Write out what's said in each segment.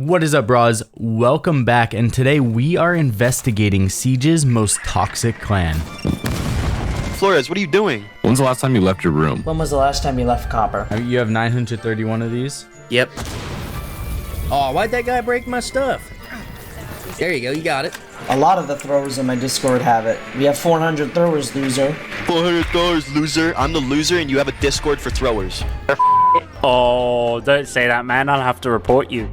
What is up, bros? Welcome back, and today we are investigating Siege's most toxic clan. Flores, what are you doing? When's the last time you left your room? When was the last time you left Copper? You have 931 of these? Yep. Oh, why'd that guy break my stuff? There you go, you got it. A lot of the throwers in my Discord have it. We have 400 throwers, loser. 400 throwers, loser. I'm the loser, and you have a Discord for throwers. Oh, don't say that, man. I'll have to report you.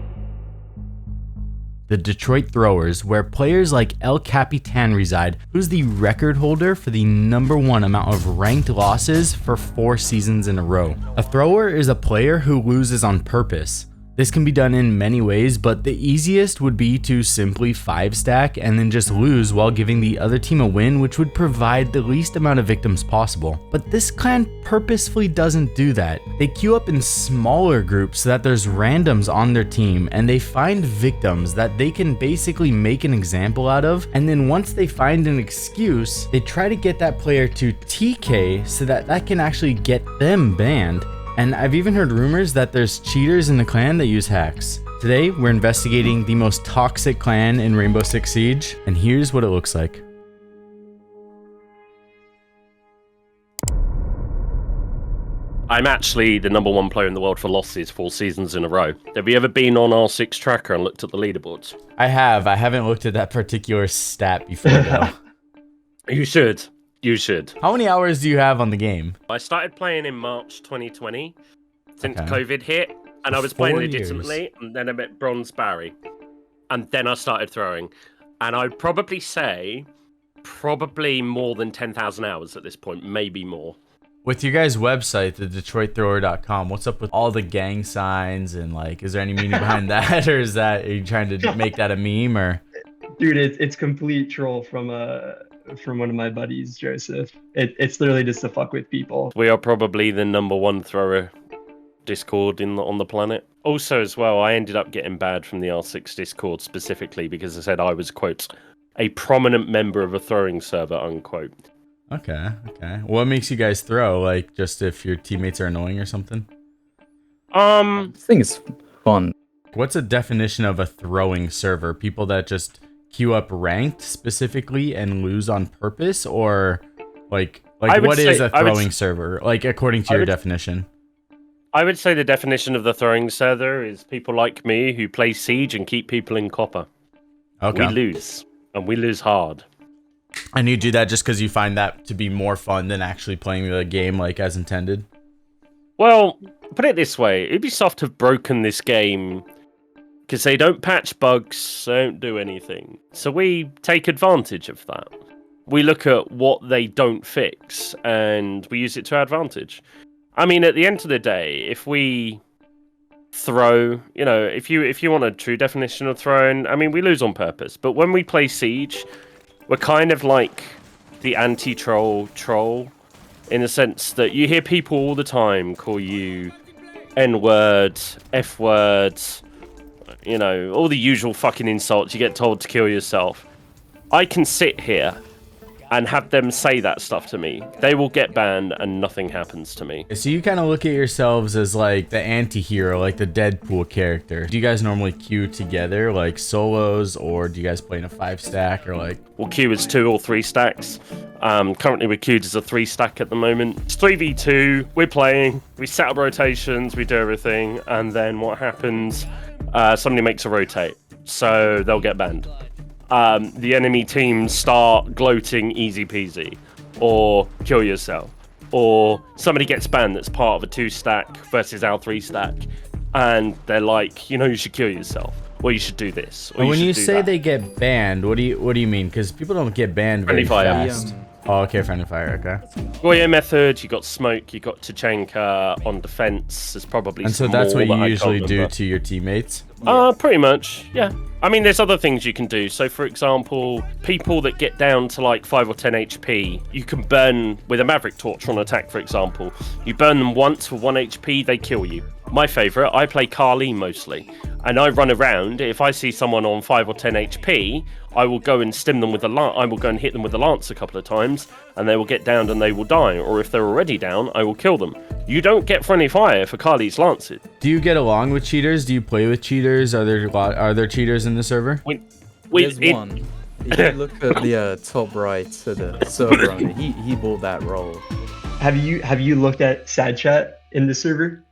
The Detroit Throwers, where players like El Capitan reside, who's the record holder for the #1 amount of ranked losses for 4 seasons in a row. A thrower is a player who loses on purpose. This can be done in many ways, but the easiest would be to simply 5-stack and then just lose while giving the other team a win, which would provide the least amount of victims possible. But this clan purposefully doesn't do that. They queue up in smaller groups so that there's randoms on their team, and they find victims that they can basically make an example out of, and then once they find an excuse, they try to get that player to TK so that that can actually get them banned. And I've even heard rumors that there's cheaters in the clan that use hacks. Today, we're investigating the most toxic clan in Rainbow Six Siege, and here's what it looks like. I'm actually the #1 player in the world for losses 4 seasons in a row. Have you ever been on our 6 tracker and looked at the leaderboards? I haven't looked at that particular stat before though. You should. You should. How many hours do you have on the game? I started playing in March 2020, since Okay. COVID hit, and I was playing 4 years. legitimately, and then I met Bronze Barry, and then I started throwing. And I'd probably say, more than 10,000 hours at this point, maybe more. With your guys' website, the DetroitThrower.com, what's up with all the gang signs and like, is there any meaning behind that, or is that, are you trying to make that a meme or? Dude, it's complete troll from one of my buddies, Joseph. It's literally just to fuck with people. We are probably the #1 thrower Discord on the planet. Also, as well, I ended up getting banned from the R6 Discord specifically because I said I was, quote, a prominent member of a throwing server, unquote. Okay. What makes you guys throw? Like, just if your teammates are annoying or something? This thing is fun. What's a definition of a throwing server? People that just queue up ranked specifically and lose on purpose, or like what is a throwing server, like according to your definition? I would say the definition of the throwing server is people like me who play Siege and keep people in copper. Okay. We lose, and we lose hard. And you do that just because you find that to be more fun than actually playing the game like as intended? Well, put it this way, Ubisoft have broken this game because they don't patch bugs, they don't do anything. So we take advantage of that. We look at what they don't fix, and we use it to our advantage. I mean, at the end of the day, if we throw, if you want a true definition of throwing, I mean, we lose on purpose. But when we play Siege, we're kind of like the anti-troll in the sense that you hear people all the time call you N-words, F-words, all the usual fucking insults you get told to kill yourself. I can sit here and have them say that stuff to me. They will get banned and nothing happens to me. So you kind of look at yourselves as like the anti-hero, like the Deadpool character. Do you guys normally queue together like solos, or do you guys play in a 5-stack or like? We'll queue as 2 or 3 stacks. Currently we're queued as a 3-stack at the moment. It's 3v2, we're playing, we set up rotations, we do everything, and then what happens, somebody makes a rotate, so they'll get banned. The enemy team start gloating easy peasy, or kill yourself, or somebody gets banned that's part of a 2-stack versus our 3-stack, and they're like, you should kill yourself, or you should do this, or when you say that. they get banned, what do you mean? Because people don't get banned very fast. Oh, okay, friendly fire, okay. Goya method, you got Smoke, you got Tachenka on defense. There's probably and so that's what you usually do to your teammates? Pretty much, yeah. I mean, there's other things you can do. So, for example, people that get down to like 5 or 10 HP, you can burn with a Maverick Torch on attack, for example. You burn them once for 1 HP, they kill you. My favourite, I play Carly mostly. And I run around. If I see someone on 5 or 10 HP, I will go and stim them with the lance. I will go and hit them with the lance a couple of times, and they will get downed and they will die. Or if they're already down, I will kill them. You don't get friendly fire for Kali's Lances. Do you get along with cheaters? Do you play with cheaters? Are there cheaters in the server? There's one. If you look at the top right to the server owner, he bought that role. Have you looked at sad chat in the server?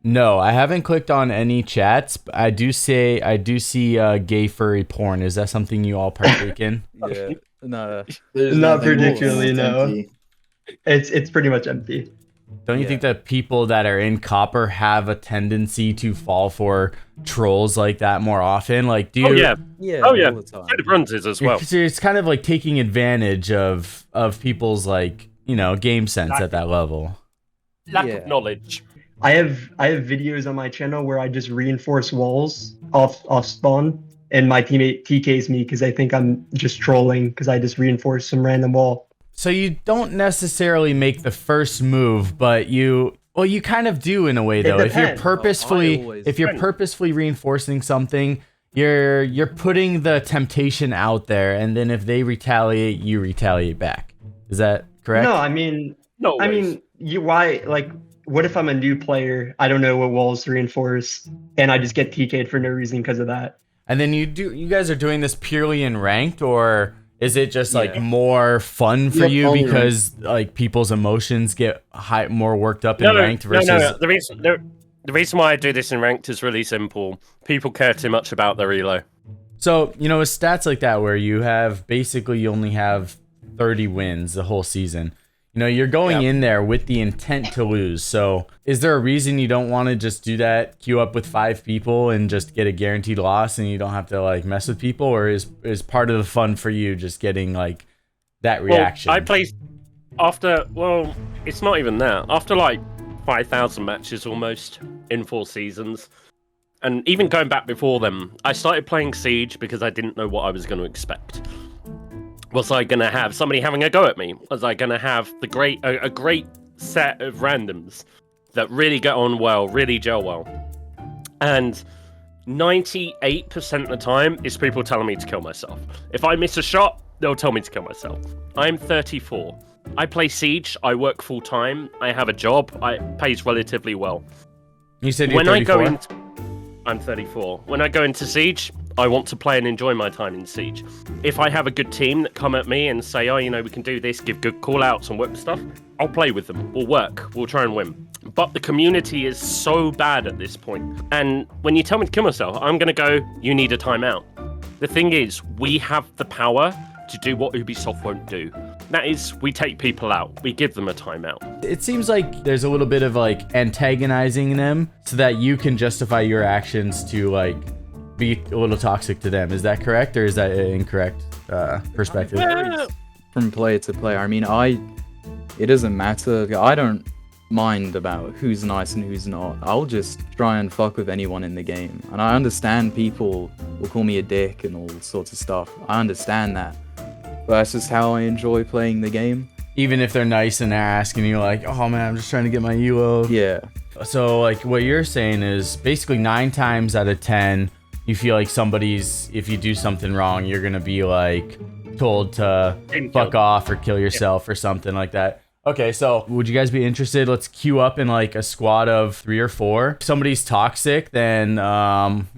No, I haven't clicked on any chats. But I do see gay furry porn. Is that something you all partake in? Yeah. No. Not particularly, no. It's pretty much empty. Don't you think that people that are in Copper have a tendency to fall for trolls like that more often? Like, do you? Oh yeah. Yeah. Oh yeah. All the time. It runs it as well. It's kind of like taking advantage of people's like, you know, game sense at that level. Lack of knowledge. I have videos on my channel where I just reinforce walls off spawn, and my teammate TKs me because I think I'm just trolling because I just reinforce some random wall. So you don't necessarily make the first move, but you kind of do in a way though. If you're purposefully reinforcing something, you're putting the temptation out there, and then if they retaliate, you retaliate back. Is that correct? No, I mean, why, like, what if I'm a new player? I don't know what walls to reinforce, and I just get TK'd for no reason because of that. And then you guys are doing this purely in ranked, or is it just like more fun for you because like people's emotions get more worked up in ranked versus? No. The reason why I do this in ranked is really simple. People care too much about their elo. So, you know, with stats like that where you only have 30 wins the whole season, you know, you're going in there with the intent to lose. So is there a reason you don't want to just do that, queue up with 5 people and just get a guaranteed loss and you don't have to like mess with people? Or is part of the fun for you just getting like that reaction? I play after, it's not even that. After like 5,000 matches almost in 4 seasons, and even going back before them, I started playing Siege because I didn't know what I was going to expect. Was I going to have somebody having a go at me? Was I going to have a great set of randoms that really get on well, really gel well? And 98% of the time, it's people telling me to kill myself. If I miss a shot, they'll tell me to kill myself. I'm 34. I play Siege. I work full time. I have a job. It pays relatively well. You said you're 34? I'm 34. When I go into Siege, I want to play and enjoy my time in Siege. If I have a good team that come at me and say, oh, you know, we can do this, give good call-outs and work with stuff, I'll play with them. We'll work. We'll try and win. But the community is so bad at this point. And when you tell me to kill myself, I'm going to go, you need a timeout. The thing is, we have the power to do what Ubisoft won't do. That is, we take people out. We give them a timeout. It seems like there's a little bit of like antagonizing them so that you can justify your actions to like be a little toxic to them. Is that correct, or is that an incorrect perspective? From player to player. I mean, it doesn't matter. I don't mind about who's nice and who's not. I'll just try and fuck with anyone in the game. And I understand people will call me a dick and all sorts of stuff. I understand that. But that's just how I enjoy playing the game. Even if they're nice and they're asking you like, oh man, I'm just trying to get my elo. Yeah. So like what you're saying is basically 9 times out of 10, you feel like if you do something wrong, you're going to be like told to fuck off or kill yourself or something like that. Okay, so would you guys be interested? Let's queue up in like a squad of 3 or 4. If somebody's toxic, then, you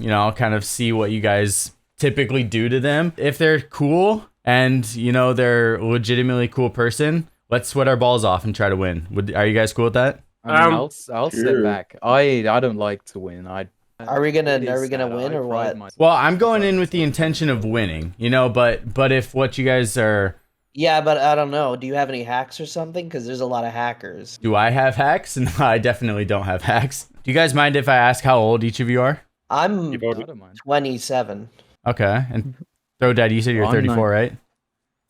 know, I'll kind of see what you guys typically do to them. If they're cool and, you know, they're a legitimately cool person, let's sweat our balls off and try to win. Are you guys cool with that? I mean, I'll step back. I don't like to win. Are we gonna win or what? Well, I'm going in with the intention of winning, you know, but if what you guys are... Yeah, but I don't know. Do you have any hacks or something? Because there's a lot of hackers. Do I have hacks? No, I definitely don't have hacks. Do you guys mind if I ask how old each of you are? I'm 27. Okay, and Throw Dad, you said you're 34, right?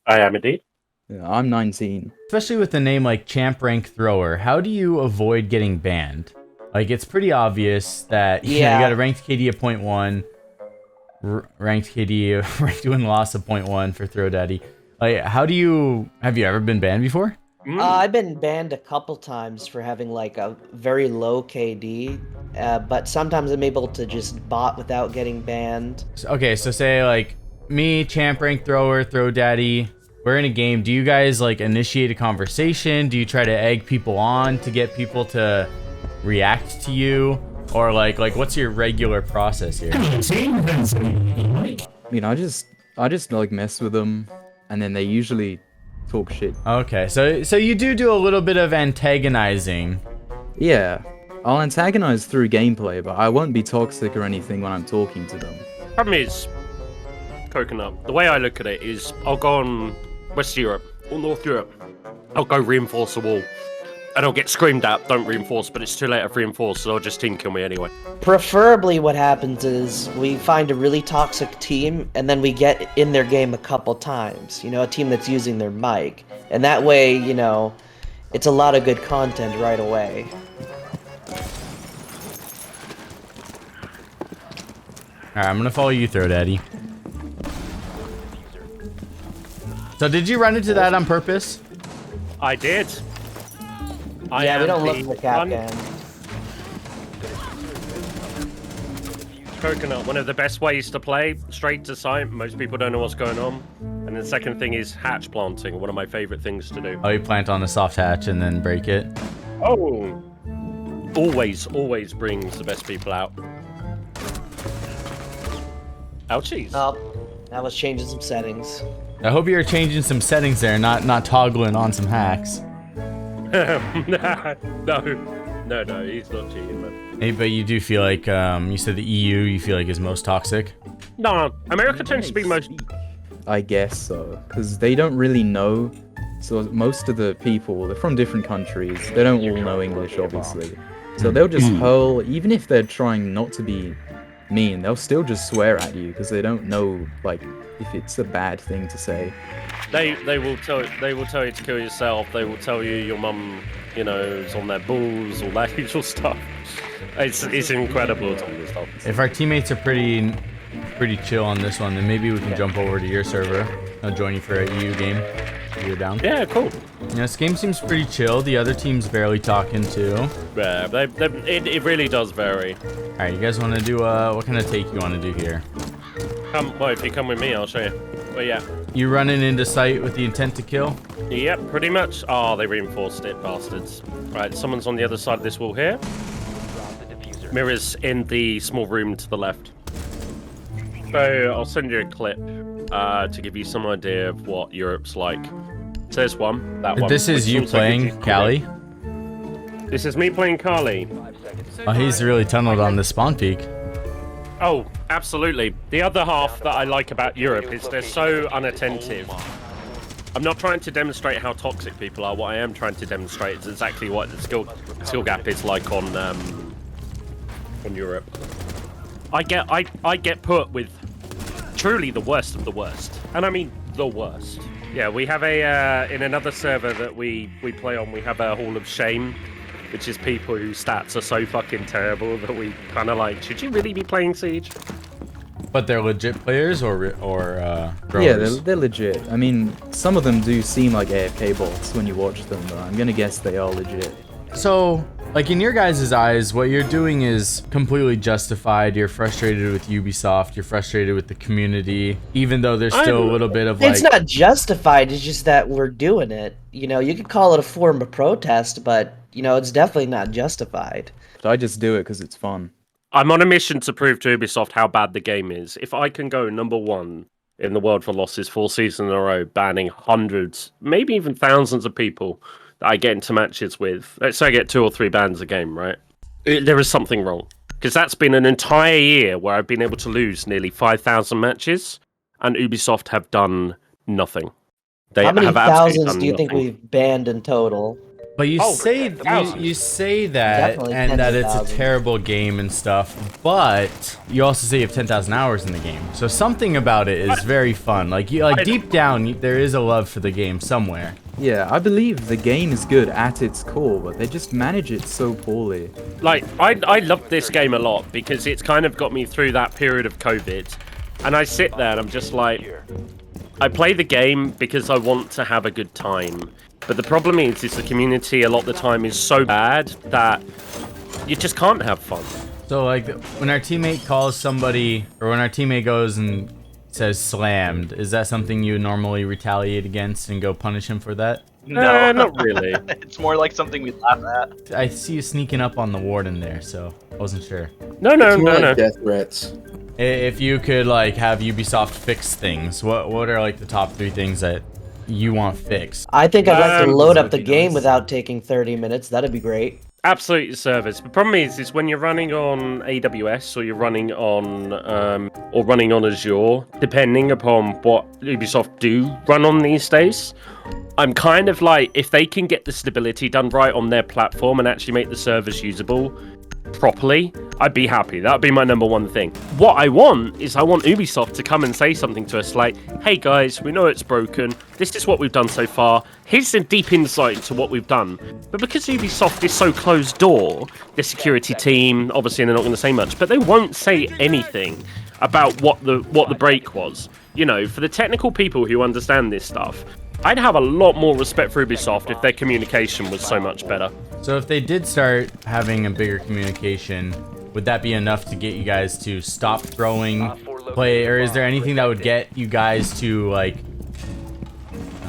I am indeed. Yeah, I'm 19. Especially with the name like Champ Rank Thrower, how do you avoid getting banned? Like, it's pretty obvious that you got a ranked KD of 0.1, ranked KD, ranked win loss of 0.1 for Throw Daddy. Like, have you ever been banned before? I've been banned a couple times for having like a very low KD, but sometimes I'm able to just bot without getting banned. Okay, so say like me, Champ Rank Thrower, Throw Daddy, we're in a game. Do you guys like initiate a conversation? Do you try to egg people on to get people to react to you? Or like what's your regular process here? I mean, I just like mess with them, and then they usually talk shit. Okay, so you do a little bit of antagonizing. Yeah, I'll antagonize through gameplay, but I won't be toxic or anything when I'm talking to them. Problem is, Coconut, the way I look at it is I'll go on West Europe or North Europe. I'll go reinforce the wall. And I'll get screamed at, don't reinforce, but it's too late, I've reinforced, so they'll just team kill me anyway. Preferably what happens is we find a really toxic team and then we get in their game a couple times. You know, a team that's using their mic. And that way, you know, it's a lot of good content right away. Alright, I'm gonna follow you through, Daddy. So did you run into that on purpose? I did. Yeah, we don't look for Capcan. Coconut, one of the best ways to play, straight to sight, most people don't know what's going on. And the second thing is hatch planting, one of my favorite things to do. Oh, you plant on the soft hatch and then break it? Oh! Always brings the best people out. Ouchies. Oh, that was changing some settings. I hope you're changing some settings there, not toggling on some hacks. No, he's not cheating, man. Hey, but you do feel like, you said the EU you feel like is most toxic? No, America tends to be most... I guess so, because they don't really know. So most of the people, they're from different countries. They don't all know English, obviously. So they'll just hurl, even if they're trying not to be mean, they'll still just swear at you because they don't know, like, if it's a bad thing to say. They will tell you to kill yourself. They will tell you your mum, you know, is on their balls, all that usual stuff. It's incredible to all this stuff. If our teammates are pretty chill on this one, then maybe we can jump over to your server. I'll join you for a EU game. If you're down. Yeah, cool. Yeah, this game seems pretty chill. The other team's barely talking too. Yeah, it really does vary. All right, you guys want to do what kind of take you want to do here? Well, if you come with me, I'll show you. Well, yeah. You running into sight with the intent to kill? Yep, pretty much. Oh, they reinforced it, bastards. Right, someone's on the other side of this wall here. Mirrors in the small room to the left. So I'll send you a clip to give you some idea of what Europe's like. So there's one, that one. This is you playing Callie? This is me playing Carly. Oh, he's really tunneled on the spawn peak. Oh, absolutely. The other half that I like about Europe is they're so unattentive. I'm not trying to demonstrate how toxic people are. What I am trying to demonstrate is exactly what the skill gap is like on Europe. I get put with truly the worst of the worst, and I mean the worst. Yeah, we have a in another server that we play on. We have a Hall of Shame, which is people whose stats are so fucking terrible that we kind of like, should you really be playing Siege? But they're legit players or growers? Yeah, they're legit. I mean, some of them do seem like AFK bots when you watch them, but I'm gonna guess they are legit. So, like in your guys' eyes, what you're doing is completely justified. You're frustrated with Ubisoft. You're frustrated with the community, even though there's still a little bit of like... It's not justified, it's just that we're doing it. You know, you could call it a form of protest, but, you know, it's definitely not justified. But I just do it because it's fun. I'm on a mission to prove to Ubisoft how bad the game is. If I can go #1 in the world for losses 4 seasons in a row, banning hundreds, maybe even thousands of people that I get into matches with, let's say I get 2 or 3 bans a game, right? There is something wrong. Because that's been an entire year where I've been able to lose nearly 5,000 matches, and Ubisoft have done nothing. They How many have absolutely thousands done do you think nothing. we've banned in total? But you say thousands. you say that Definitely and that it's a 10,000. terrible game and stuff, but you also say you have 10,000 hours in the game. So something about it is very fun. Like deep down, there is a love for the game somewhere. Yeah, I believe the game is good at its core, but they just manage it so poorly. Like, I love this game a lot because it's kind of got me through that period of COVID. And I sit there and I'm just like, I play the game because I want to have a good time. But the problem is the community a lot of the time is so bad that you just can't have fun. So like when our teammate calls somebody, or when our teammate goes and says slammed, is that something you would normally retaliate against and go punish him for that? No, Not really. it's more like something we laugh at. I see you sneaking up on the warden there, so I wasn't sure. No. It's more like death threats. If you could like have Ubisoft fix things, what are like the top 3 things that you want fixed? I think I'd like to load up the That'd be game nice. without taking 30 minutes. That'd be great. Absolute service. The problem is when you're running on AWS or you're running on Azure, depending upon what Ubisoft do run on these days, I'm kind of like, if they can get the stability done right on their platform and actually make the servers usable properly, I'd be happy. That'd be my number one thing. What I want Ubisoft to come and say something to us like, hey guys, we know it's broken. This is what we've done so far. Here's some deep insight into what we've done. But because Ubisoft is so closed door, the security team, obviously they're not going to say much, but they won't say anything about what the break was. You know, for the technical people who understand this stuff, I'd have a lot more respect for Ubisoft if their communication was so much better. So if they did start having a bigger communication, would that be enough to get you guys to stop throwing play, or is there anything that would get you guys to like...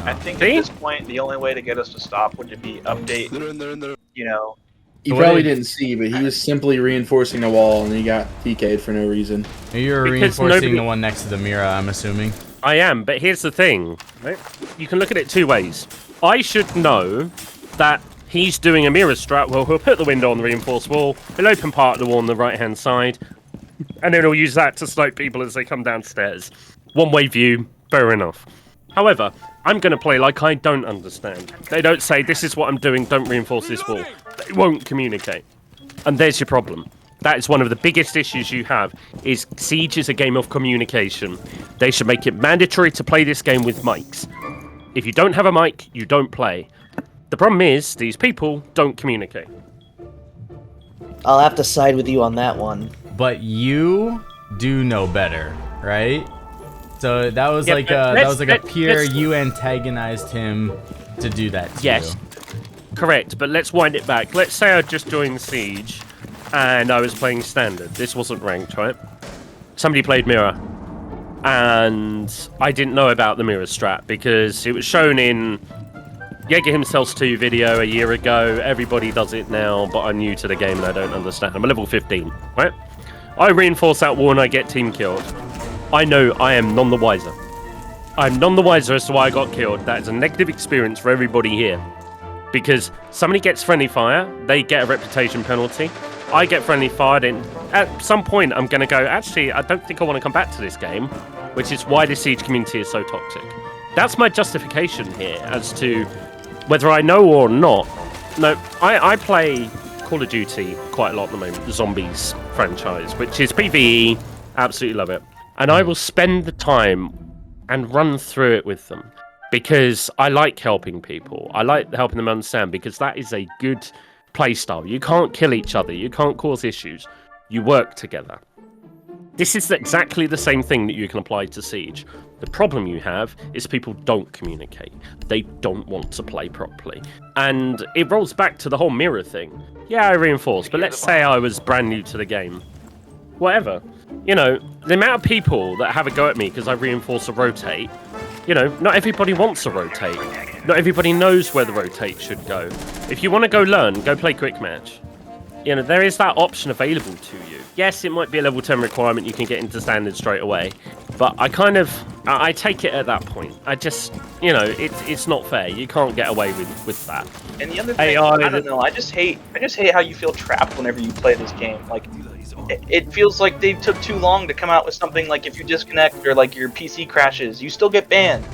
I think at this point, the only way to get us to stop would be update, you know. He probably didn't see, but he was simply reinforcing the wall, and he got TK'd for no reason. You're Because reinforcing the one next to the Mira, I'm assuming. I am, but here's the thing, right? You can look at it 2 ways. I should know that he's doing a mirror strat. Well, he'll put the window on the reinforced wall, he'll open part of the wall on the right-hand side, and then he'll use that to snipe people as they come downstairs. One-way view, fair enough. However, I'm going to play like I don't understand. They don't say, this is what I'm doing, don't reinforce this wall. They won't communicate. And there's your problem. That is one of the biggest issues you have, is Siege is a game of communication. They should make it mandatory to play this game with mics. If you don't have a mic, you don't play. The problem is, these people don't communicate. I'll have to side with you on that one. But you do know better, right? So that was Yeah, like but a peer. You antagonized him to do that to Yes, you. correct. But let's wind it back. Let's say I just joined Siege, and I was playing standard. This wasn't ranked, right? Somebody played mirror, and I didn't know about the mirror strat because it was shown in Jaeger himself's 2 video a year ago. Everybody does it now, but I'm new to the game and I don't understand. I'm a level 15, right? I reinforce that wall and I get team killed. I know I am none the wiser. I'm none the wiser as to why I got killed. That is a negative experience for everybody here. Because somebody gets friendly fire, they get a reputation penalty. I get friendly fire, then at some point I'm going to go, actually, I don't think I want to come back to this game, which is why the Siege community is so toxic. That's my justification here as to whether I know or not. No, I play Call of Duty quite a lot at the moment, the Zombies franchise, which is PvE, absolutely love it. And I will spend the time and run through it with them because I like helping people. I like helping them understand because that is a good playstyle. You can't kill each other. You can't cause issues. You work together. This is exactly the same thing that you can apply to Siege. The problem you have is people don't communicate. They don't want to play properly. And it rolls back to the whole mirror thing. Yeah, I reinforce, but let's say I was brand new to the game. Whatever. You know, the amount of people that have a go at me because I reinforce a rotate, you know, not everybody wants a rotate. Not everybody knows where the rotate should go. If you want to go learn, go play quick match. You know, there is that option available to you. Yes, it might be a level 10 requirement, you can get into standard straight away. But I take it at that point. I just, you know, it's not fair. You can't get away with that. And the other thing, I don't know, I just hate how you feel trapped whenever you play this game. Like, it feels like they took too long to come out with something like if you disconnect or like your PC crashes, you still get banned.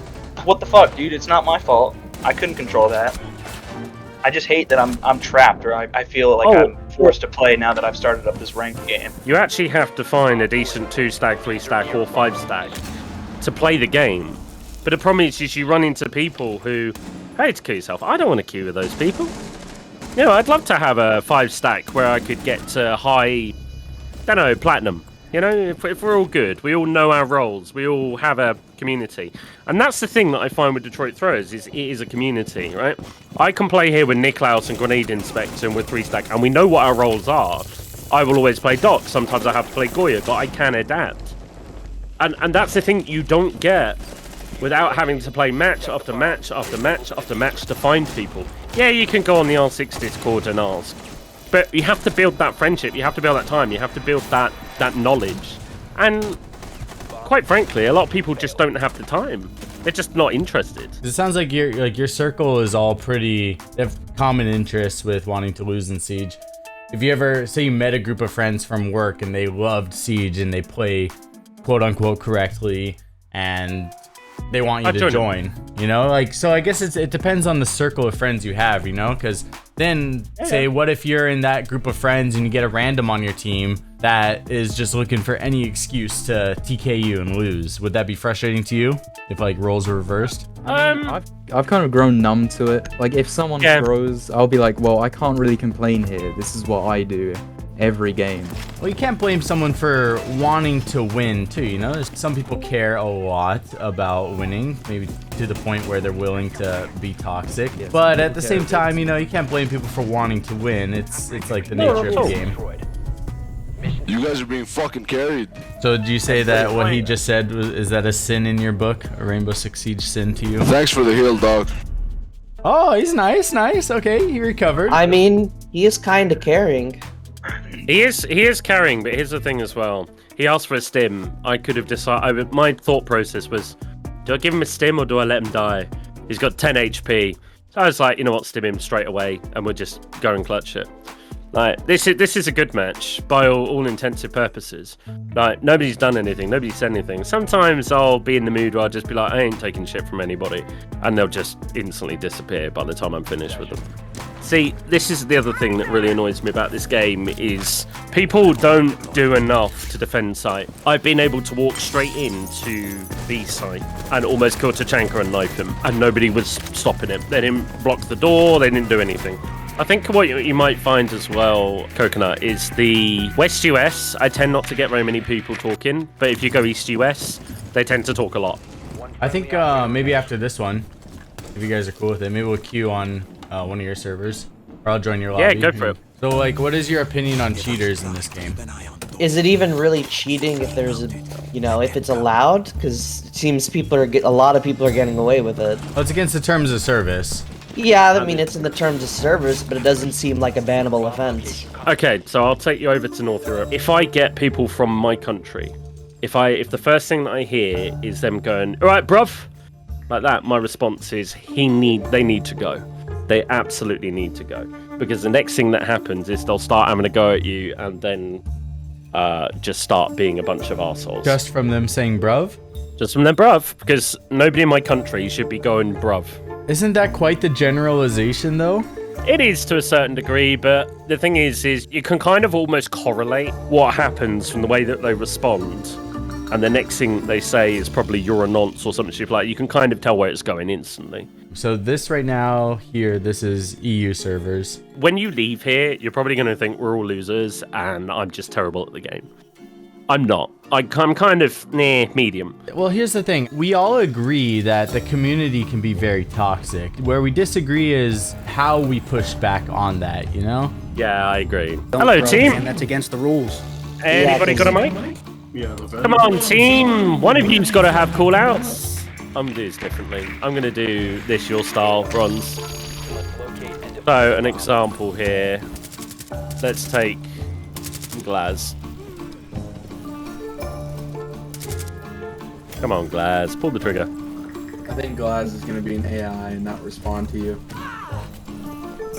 What the fuck, dude? It's not my fault. I couldn't control that. I just hate that I'm trapped, or I feel like I'm forced to play now that I've started up this ranked game. You actually have to find a decent 2-stack, 3-stack, or 5-stack to play the game. But the problem is you run into people who, hey, to kill yourself. I don't want to queue with those people. You know, I'd love to have a 5-stack where I could get to high, don't know, platinum. You know, if we're all good, we all know our roles, we all have a community. And that's the thing that I find with Detroit Throwers, is it is a community, right? I can play here with Niklaus and Grenade Inspector and with 3-stack, and we know what our roles are. I will always play Doc, sometimes I have to play Goya, but I can adapt. And that's the thing you don't get without having to play match after match after match after match to find people. Yeah, you can go on the R6 Discord and ask, but you have to build that friendship, you have to build that time, you have to build that knowledge. And quite frankly, a lot of people just don't have the time. They're just not interested. It sounds like your circle is all pretty, they have common interests with wanting to lose in Siege. If you ever, say you met a group of friends from work and they loved Siege and they play quote unquote correctly and they want you to join, you know, like, so I guess it depends on the circle of friends you have, you know, because then say what if you're in that group of friends and you get a random on your team that is just looking for any excuse to TK you and lose? Would that be frustrating to you if like roles were reversed? I've kind of grown numb to it. Like if someone throws, I'll be like, well, I can't really complain here. This is what I do every game. Well, you can't blame someone for wanting to win too, you know? Some people care a lot about winning, maybe to the point where they're willing to be toxic. Yes, but at the same time, you know, you can't blame people for wanting to win. It's like the nature of the game. You guys are being fucking carried. So do you say that what he just said, is that a sin in your book? A Rainbow Six Siege sin to you? Thanks for the heal, dog. Oh, he's nice. Okay, he recovered. I mean, he is kind of caring. He is carrying, but here's the thing as well. He asked for a stim. I could have decided. My thought process was, do I give him a stim or do I let him die? He's got 10 HP. So I was like, you know what, stim him straight away, and we'll just go and clutch it. Like this is a good match by all intensive purposes. Like nobody's done anything, nobody's said anything. Sometimes I'll be in the mood where I'll just be like, I ain't taking shit from anybody, and they'll just instantly disappear by the time I'm finished with them. See, this is the other thing that really annoys me about this game is people don't do enough to defend site. I've been able to walk straight into B site and almost kill Tachanka and knife him, and nobody was stopping him. They didn't block the door, they didn't do anything. I think what you might find as well, Coconut, is the West US, I tend not to get very many people talking, but if you go East US, they tend to talk a lot. I think maybe after this one, if you guys are cool with it, maybe we'll queue on one of your servers, or I'll join your lobby. Yeah, go for it. So, like, what is your opinion on cheaters in this game? Is it even really cheating if there's a, you know, if it's allowed? Because it seems a lot of people are getting away with it. Well, it's against the terms of service. Yeah, I mean, it's in the terms of service, but it doesn't seem like a bannable offense. Okay, so I'll take you over to North Europe. If I get people from my country, if the first thing that I hear is them going, all right, bruv, like that, my response is they need to go. They absolutely need to go. Because the next thing that happens is they'll start having a go at you and then just start being a bunch of arseholes. Just from them saying bruv? Just from them bruv, because nobody in my country should be going bruv. Isn't that quite the generalization, though? It is to a certain degree, but the thing is you can kind of almost correlate what happens from the way that they respond, and the next thing they say is probably you're a nonce or something stupid like that. You can kind of tell where it's going instantly. So this right now, here, this is EU servers. When you leave here, you're probably going to think we're all losers, and I'm just terrible at the game. I'm not. I'm kind of medium. Well, here's the thing. We all agree that the community can be very toxic. Where we disagree is how we push back on that, you know? Yeah, I agree. Hello, team. Man, that's against the rules. Anybody got a mic? Yeah. Come on, team. One of you's got to have call-outs. I'm going to do this differently. I'm going to do this your style, Bronze. So, an example here. Let's take Glaz. Come on, Glaz. Pull the trigger. I think Glaz is going to be an AI and not respond to you.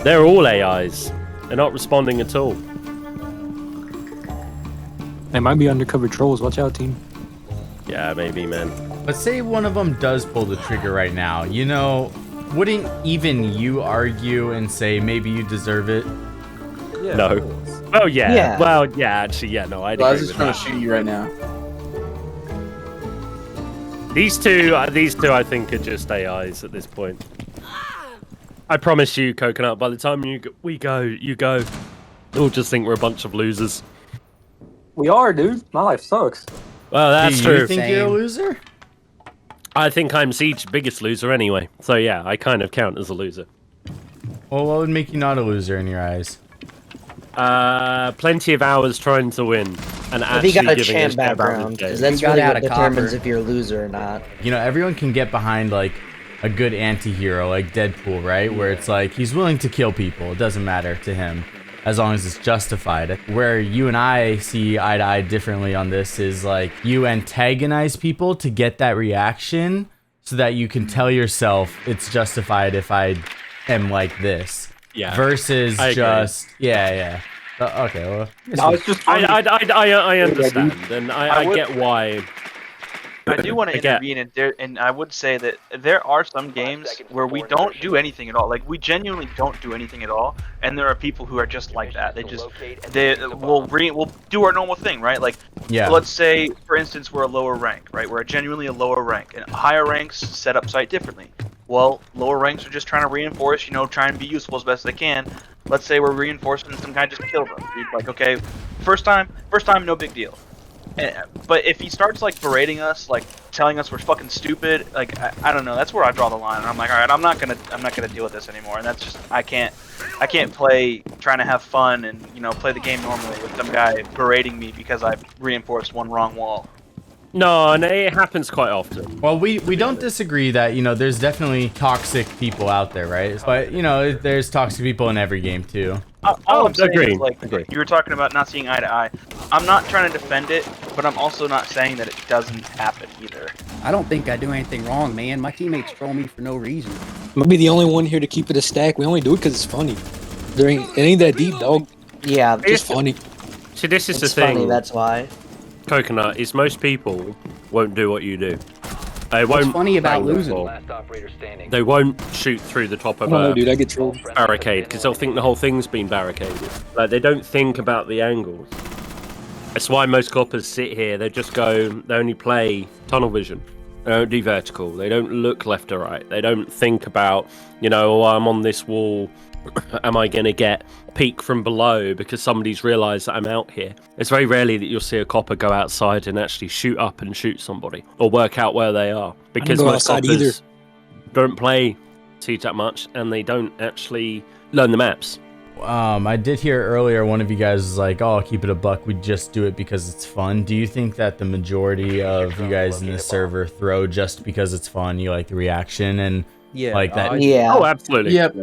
They're all AIs. They're not responding at all. They might be undercover trolls. Watch out, team. Yeah, maybe, man. But say one of them does pull the trigger right now, you know, wouldn't even you argue and say maybe you deserve it? Yeah, no. Oh, yeah. Well, yeah, actually, yeah, no, I'd agree Glaz is with trying that. to shoot you right now. These two, I think, are just AIs at this point. I promise you, Coconut, by the time you go, you'll just think we're a bunch of losers. We are, dude. My life sucks. Well, that's Do you true. think you're a loser? I think I'm Siege's biggest loser anyway. So yeah, I kind of count as a loser. Well, what would make you not a loser in your eyes? Plenty of hours trying to win, and If you actually got a giving a champ shit about background, the because game. that's You got really out what of determines copper. if you're a loser or not. You know, everyone can get behind like a good anti-hero like Deadpool, right? Where it's like he's willing to kill people. It doesn't matter to him as long as it's justified. Where you and I see eye to eye differently on this is like you antagonize people to get that reaction so that you can tell yourself it's justified if I am like this. Yeah. Versus I agree. just okay, well, No, it's just funny. I understand, and I would- get why. I do want to I get- intervene, and I would say that there are some games where we don't do anything at all. Like we genuinely don't do anything at all, and there are people who are just like that. We'll do our normal thing, right? Like, yeah. let's say, for instance, we're a lower rank, right? We're genuinely a lower rank, and higher ranks set up site differently. Well, lower ranks are just trying to reinforce, try and be useful as best they can. Let's say we're reinforcing some guy just killed them. Like, okay, first time, no big deal. But if he starts like berating us, like telling us we're fucking stupid, like I don't know, that's where I draw the line. And I'm like, all right, I'm not gonna deal with this anymore. And that's just I can't play trying to have fun and play the game normally with some guy berating me because I reinforced one wrong wall. No, and it happens quite often. Well, we don't disagree that, there's definitely toxic people out there, right? But, there's toxic people in every game, too. All I'm saying agree. is, like, you were talking about not seeing eye to eye. I'm not trying to defend it, but I'm also not saying that it doesn't happen either. I don't think I do anything wrong, man. My teammates troll me for no reason. I'm gonna be the only one here to keep it a stack. We only do it because it's funny. It ain't that deep, dog. Yeah, Just funny. See, this is it's the thing. funny, that's why. Coconut is most people won't do what you do. They What's won't. funny about bang the losing? ball. They won't shoot through the top of I don't know, a dude. I get trolled. barricade because they'll think the whole thing's been barricaded. Like they don't think about the angles. That's why most coppers sit here. They just go. They only play tunnel vision. They don't do vertical. They don't look left or right. They don't think about, I'm on this wall. Am I going to get peek from below because somebody's realised that I'm out here? It's very rarely that you'll see a copper go outside and actually shoot up and shoot somebody or work out where they are because go most outside coppers don't play Siege that much and they don't actually learn the maps. I did hear earlier one of you guys was like, oh, keep it a buck. We just do it because it's fun. Do you think that the majority of you guys in the server throw just because it's fun? You like the reaction and like that? Yeah. Oh, absolutely. Yep.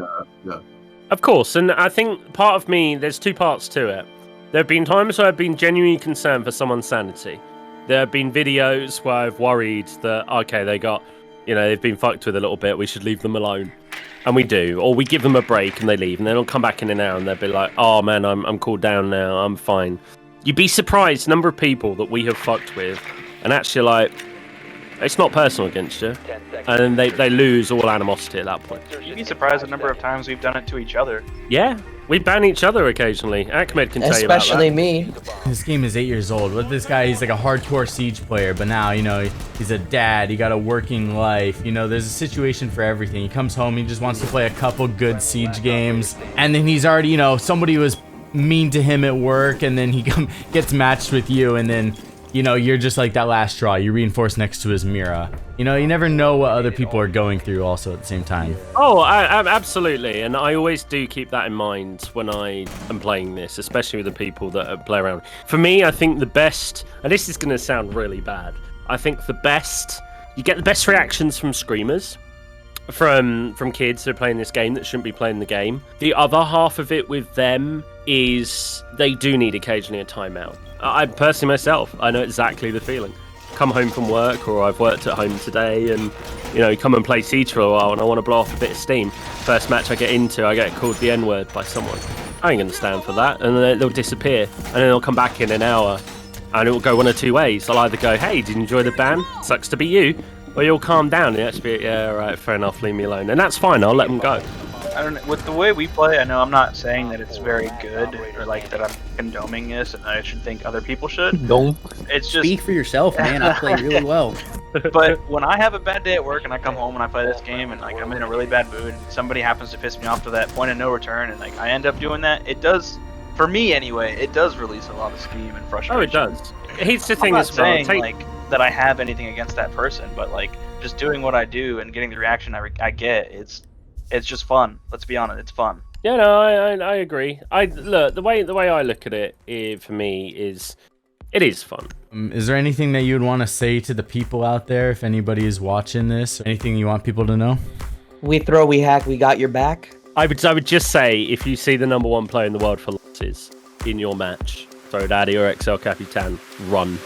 Yeah. Of course, and I think part of me, there's two parts to it. There have been times where I've been genuinely concerned for someone's sanity. There have been videos where I've worried that, okay, they've been fucked with a little bit, we should leave them alone. And we do. Or we give them a break and they leave, and then they'll come back in an hour and they'll be like, oh man, I'm cooled down now, I'm fine. You'd be surprised the number of people that we have fucked with, and actually like, it's not personal against you, and then they lose all animosity at that point. You'd be surprised the number of times we've done it to each other. Yeah, we ban each other occasionally. Ahmed can tell you about that. Especially me. This game is 8 years old. With this guy, he's like a hardcore Siege player, but now, he's a dad. He got a working life. There's a situation for everything. He comes home, he just wants to play a couple good Siege games, and then he's already, somebody was mean to him at work, and then he gets matched with you, and then you're just like that last straw. You reinforce next to his Mira. You never know what other people are going through also at the same time. Oh, absolutely. And I always do keep that in mind when I am playing this, especially with the people that play around. For me, I think the best, and this is going to sound really bad, I think you get the best reactions from screamers, from kids who are playing this game that shouldn't be playing the game. The other half of it with them is they do need occasionally a timeout. I personally myself, I know exactly the feeling. Come home from work, or I've worked at home today, and come and play Siege for a while, and I want to blow off a bit of steam. First match I get into, I get called the N-word by someone. I ain't gonna stand for that, and then they'll disappear, and then they'll come back in an hour, and it will go one of two ways. I'll either go, hey, did you enjoy the ban? Sucks to be you, or you'll calm down and actually be, yeah, all right, fair enough, leave me alone, and that's fine. I'll let them go. I don't know. With the way we play, I know I'm not saying that it's very good or like that I'm condoning this and I should think other people should. Don't. It's just Speak for yourself, man. I play really well. But when I have a bad day at work and I come home and I play this game and like I'm in a really bad mood, and somebody happens to piss me off to that point of no return, and like I end up doing that, it does, for me anyway, it does release a lot of steam and frustration. Oh, it does. Here's the thing I'm not as well. saying like that I have anything against that person, but like just doing what I do and getting the reaction I get, it's just fun. Let's be honest, it's fun. Yeah, no, I agree. Look, the way I look at it, for me is It is fun. Is there anything that you would want to say to the people out there if anybody is watching this? Anything you want people to know? We throw, we hack, we got your back. I would just say, if you see the #1 player in the world for losses in your match, throw Daddy or XL Capitan, run.